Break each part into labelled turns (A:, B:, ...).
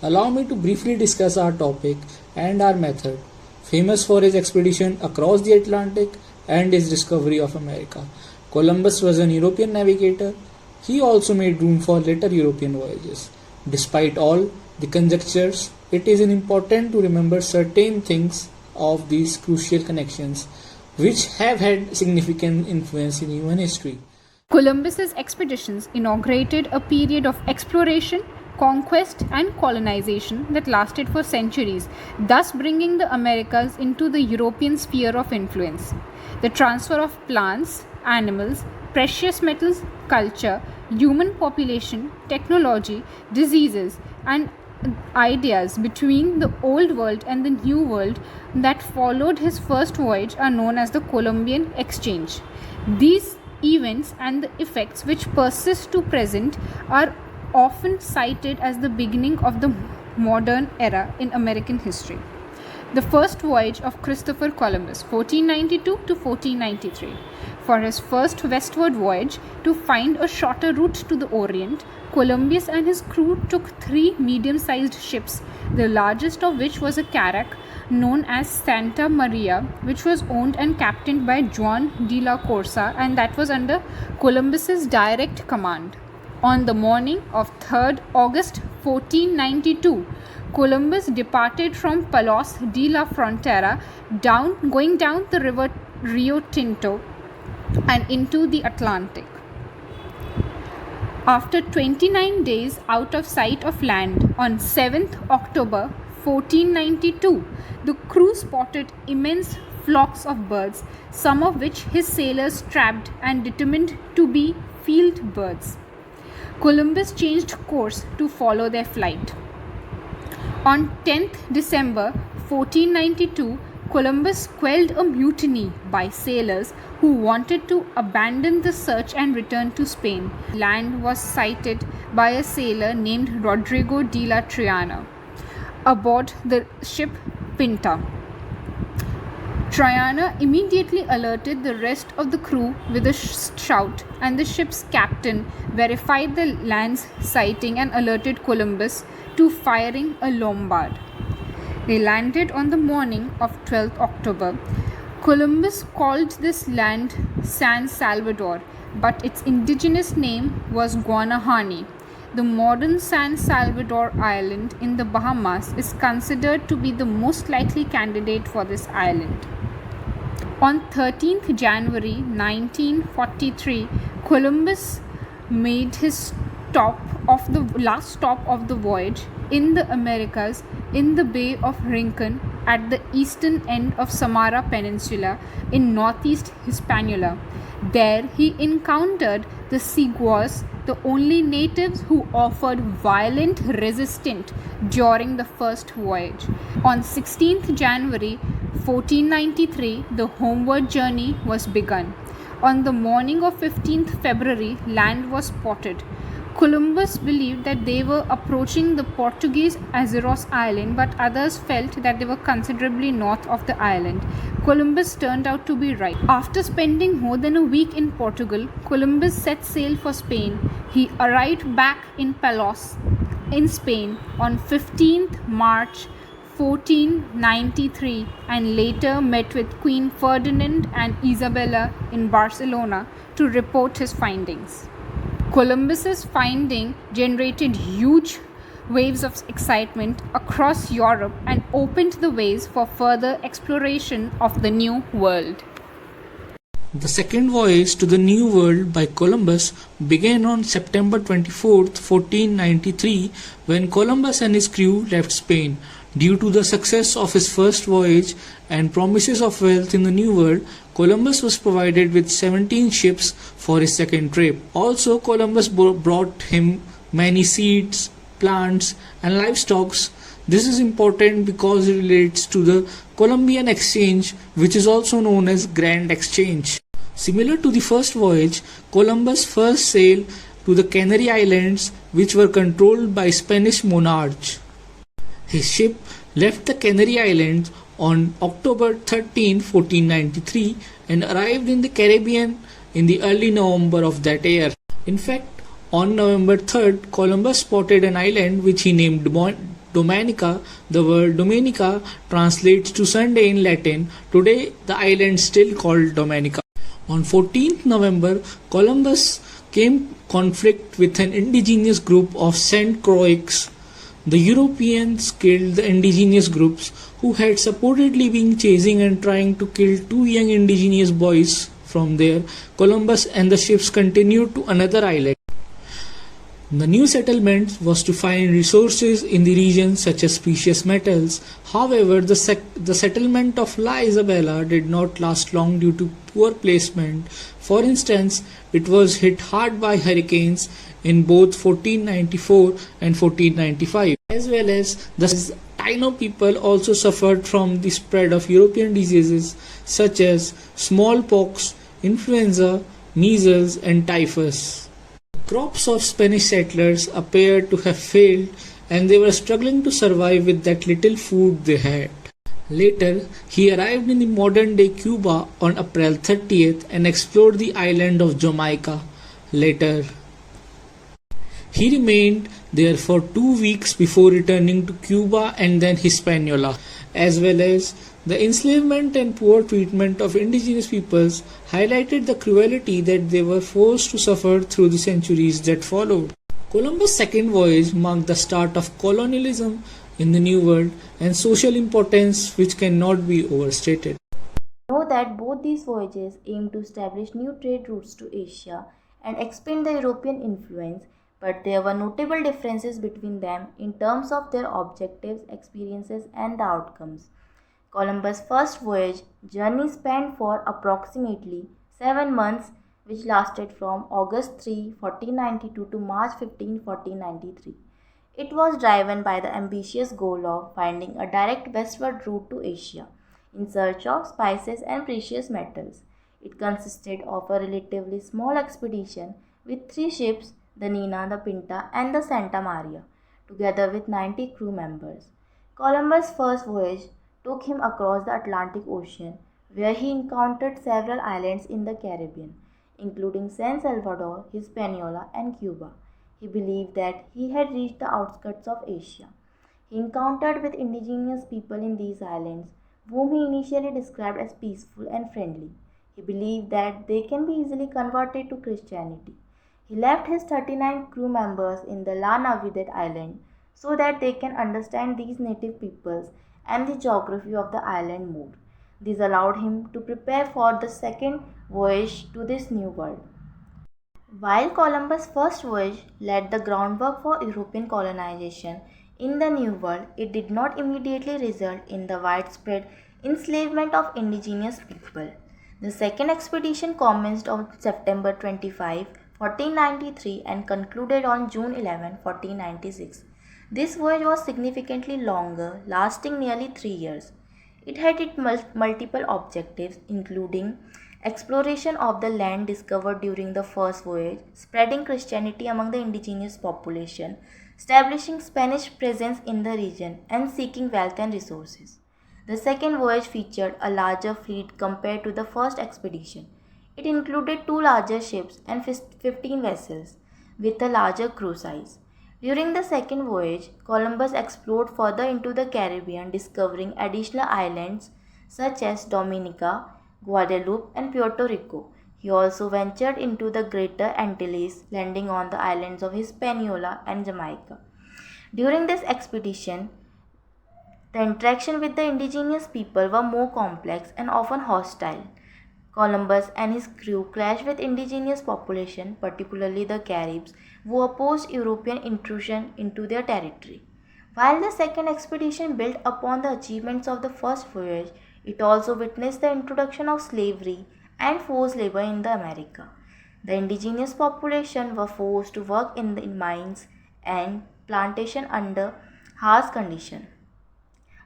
A: Allow me to briefly discuss our topic and our method. Famous for his expedition across the Atlantic and his discovery of America, Columbus was an European navigator. He also made room for later European voyages. Despite all the conjectures, it is important to remember certain things of these crucial connections which have had significant influence in human history.
B: Columbus's expeditions inaugurated a period of exploration, conquest and colonization that lasted for centuries, thus bringing the Americas into the European sphere of influence. The transfer of plants, animals, precious metals, culture, human population, technology, diseases and ideas between the old world and the new world that followed his first voyage are known as the Columbian Exchange. These events and the effects which persist to present are often cited as the beginning of the modern era in American history. The first voyage of Christopher Columbus, 1492 to 1493. For his first westward voyage to find a shorter route to the Orient, Columbus and his crew took 3 medium-sized ships, the largest of which was a carrack known as Santa Maria, which was owned and captained by Juan de la Corsa, and that was under Columbus's direct command. On the morning of 3rd August 1492, Columbus departed from Palos de la Frontera, going down the river Rio Tinto and into the Atlantic. After 29 days out of sight of land, on 7th October 1492, the crew spotted immense flocks of birds, some of which his sailors trapped and determined to be field birds. Columbus changed course to follow their flight. On 10th December 1492, Columbus quelled a mutiny by sailors who wanted to abandon the search and return to Spain. Land was sighted by a sailor named Rodrigo de la Triana aboard the ship Pinta. Triana immediately alerted the rest of the crew with a shout, and the ship's captain verified the land's sighting and alerted Columbus to firing a Lombard. They landed on the morning of 12th October. Columbus called this land San Salvador, but its indigenous name was Guanahani. The modern San Salvador Island in the Bahamas is considered to be the most likely candidate for this island. On 13th January 1943, Columbus made his last stop of the voyage in the Americas in the Bay of Rincon at the eastern end of Samara Peninsula in northeast Hispaniola. There he encountered the Siguas, the only natives who offered violent resistance during the first voyage. On 16th January 1493, the homeward journey was begun. On the morning of 15th February, land was spotted. Columbus believed that they were approaching the Portuguese Azores Island, but others felt that they were considerably north of the island. Columbus turned out to be right. After spending more than a week in Portugal, Columbus set sail for Spain. He arrived back in Palos, in Spain, on 15th March 1493 and later met with Queen Ferdinand and Isabella in Barcelona to report his findings. Columbus's finding generated huge waves of excitement across Europe and opened the ways for further exploration of the New World.
A: The second voyage to the New World by Columbus began on September 24, 1493, when Columbus and his crew left Spain. Due to the success of his first voyage and promises of wealth in the New World, Columbus was provided with 17 ships for his second trip. Also, Columbus brought him many seeds, plants and livestock. This is important because it relates to the Columbian Exchange, which is also known as Grand Exchange. Similar to the first voyage, Columbus first sailed to the Canary Islands, which were controlled by Spanish monarchs. His ship left the Canary Islands on October 13, 1493 and arrived in the Caribbean in the early November of that year. In fact, on November 3rd, Columbus spotted an island which he named Dominica. The word Dominica translates to Sunday in Latin. Today, the island is still called Dominica. On 14th November, Columbus came conflict with an indigenous group of St. Croix. The Europeans killed the indigenous groups who had supposedly been chasing and trying to kill two young indigenous boys. From there, Columbus and the ships continued to another island. The new settlement was to find resources in the region such as precious metals. However, the settlement of La Isabela did not last long due to poor placement. For instance, it was hit hard by hurricanes in both 1494 and 1495, as well as the Taino people also suffered from the spread of European diseases such as smallpox, influenza, measles, and typhus. Crops of Spanish settlers appeared to have failed and they were struggling to survive with that little food they had. Later, he arrived in the modern-day Cuba on April 30th and explored the island of Jamaica. Later, he remained there for 2 weeks before returning to Cuba and then Hispaniola, as well as the enslavement and poor treatment of indigenous peoples highlighted the cruelty that they were forced to suffer through the centuries that followed. Columbus' second voyage marked the start of colonialism in the New World and social importance which cannot be overstated.
C: Know that both these voyages aimed to establish new trade routes to Asia and expand the European influence, but there were notable differences between them in terms of their objectives, experiences, and the outcomes. Columbus' first voyage journey spanned for approximately 7 months, which lasted from August 3, 1492 to March 15, 1493. It was driven by the ambitious goal of finding a direct westward route to Asia in search of spices and precious metals. It consisted of a relatively small expedition with 3 ships, the Nina, the Pinta, and the Santa Maria, together with 90 crew members. Columbus' first voyage took him across the Atlantic Ocean, where he encountered several islands in the Caribbean, including San Salvador, Hispaniola, and Cuba. He believed that he had reached the outskirts of Asia. He encountered with indigenous people in these islands, whom he initially described as peaceful and friendly. He believed that they can be easily converted to Christianity. He left his 39 crew members in the La Navidad island so that they can understand these native peoples and the geography of the island more. This allowed him to prepare for the second voyage to this new world. While Columbus' first voyage laid the groundwork for European colonization in the New World, it did not immediately result in the widespread enslavement of indigenous people. The second expedition commenced on September 25, 1493 and concluded on June 11, 1496. This voyage was significantly longer, lasting nearly 3 years. It had multiple objectives, including exploration of the land discovered during the first voyage, spreading Christianity among the indigenous population, establishing Spanish presence in the region, and seeking wealth and resources. The second voyage featured a larger fleet compared to the first expedition. It included 2 larger ships and 15 vessels, with a larger crew size. During the second voyage, Columbus explored further into the Caribbean, discovering additional islands such as Dominica, Guadeloupe, and Puerto Rico. He also ventured into the Greater Antilles, landing on the islands of Hispaniola and Jamaica. During this expedition, the interaction with the indigenous people were more complex and often hostile. Columbus and his crew clashed with indigenous population, particularly the Caribs, who opposed European intrusion into their territory. While the second expedition built upon the achievements of the first voyage, it also witnessed the introduction of slavery and forced labor in the America. The indigenous population were forced to work in the mines and plantation under harsh conditions.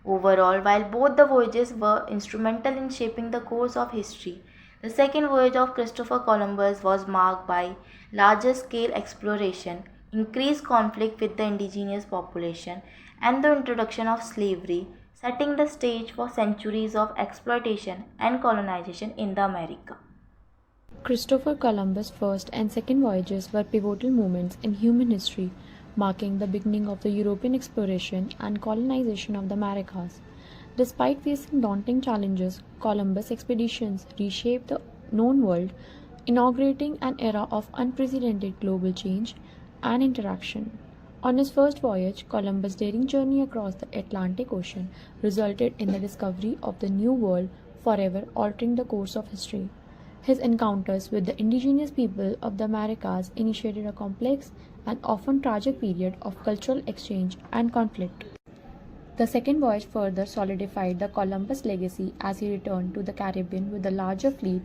C: Overall, while both the voyages were instrumental in shaping the course of history, the second voyage of Christopher Columbus was marked by larger scale exploration, increased conflict with the indigenous population, and the introduction of slavery, setting the stage for centuries of exploitation and colonization in the America.
D: Christopher Columbus' first and second voyages were pivotal moments in human history, marking the beginning of the European exploration and colonization of the Americas. Despite facing daunting challenges, Columbus' expeditions reshaped the known world, inaugurating an era of unprecedented global change and interaction. On his first voyage, Columbus' daring journey across the Atlantic Ocean resulted in the discovery of the New World, forever altering the course of history. His encounters with the indigenous people of the Americas initiated a complex and often tragic period of cultural exchange and conflict. The second voyage further solidified the Columbus legacy as he returned to the Caribbean with a larger fleet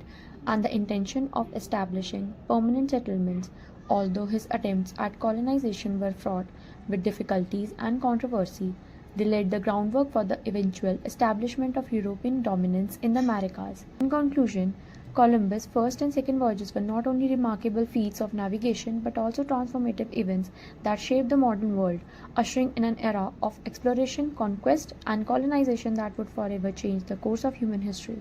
D: and the intention of establishing permanent settlements. Although his attempts at colonization were fraught with difficulties and controversy, they laid the groundwork for the eventual establishment of European dominance in the Americas. In conclusion, Columbus' first and second voyages were not only remarkable feats of navigation but also transformative events that shaped the modern world, ushering in an era of exploration, conquest, and colonization that would forever change the course of human history.